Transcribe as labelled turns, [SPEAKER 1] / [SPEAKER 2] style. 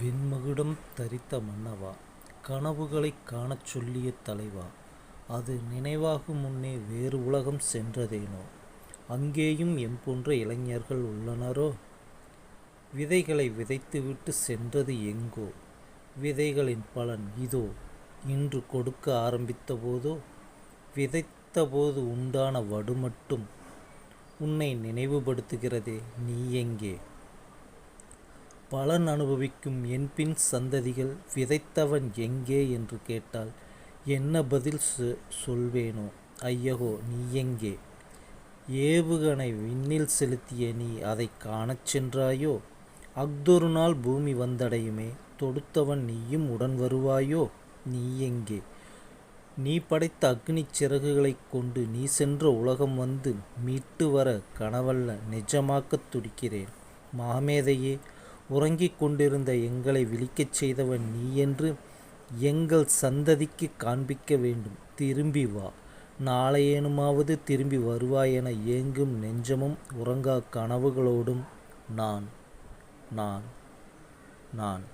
[SPEAKER 1] வெண்மகுடம் தரித்த மன்னவா, கனவுகளைக் காணச் சொல்லிய தலைவா, அது நினைவாகும் முன்னே வேறு உலகம் சென்றதேனோ? அங்கேயும் எம்போன்ற இளைஞர்கள் உள்ளனரோ? விதைகளை விதைத்துவிட்டு சென்றது எங்கோ? விதைகளின் பலன் இதோ இன்று கொடுக்க ஆரம்பித்த போதோ? விதைத்தபோது உண்டான வடு மட்டும் உன்னை நினைவுபடுத்துகிறதே, நீ எங்கே? பலன் அனுபவிக்கும் என்பின் சந்ததிகள் விதைத்தவன் எங்கே என்று கேட்டால் என்ன பதில் சொல்வேனோ? ஐயகோ, நீ எங்கே? ஏவுகணை விண்ணில் செலுத்திய நீ அதை காணச் சென்றாயோ? அஃதொரு நாள் பூமி வந்தடையுமே, தொடுத்தவன் நீயும் உடன் வருவாயோ? நீ எங்கே? நீ படைத்த அக்னிச் சிறகுகளைக் கொண்டு நீ சென்ற உலகம் வந்து மீட்டு வர கனவல்ல நிஜமாக்கத் துடிக்கிறேன். மாமேதையே, உறங்கிக் கொண்டிருந்த எங்களை விழிக்கச் செய்தவன் நீ என்று எங்கள் சந்ததிக்கு காண்பிக்க வேண்டும். திரும்பி வா, நாளையேனுமாவது திரும்பி வருவாயென ஏங்கும் நெஞ்சமும் உறங்கா கனவுகளோடும் நான் நான் நான்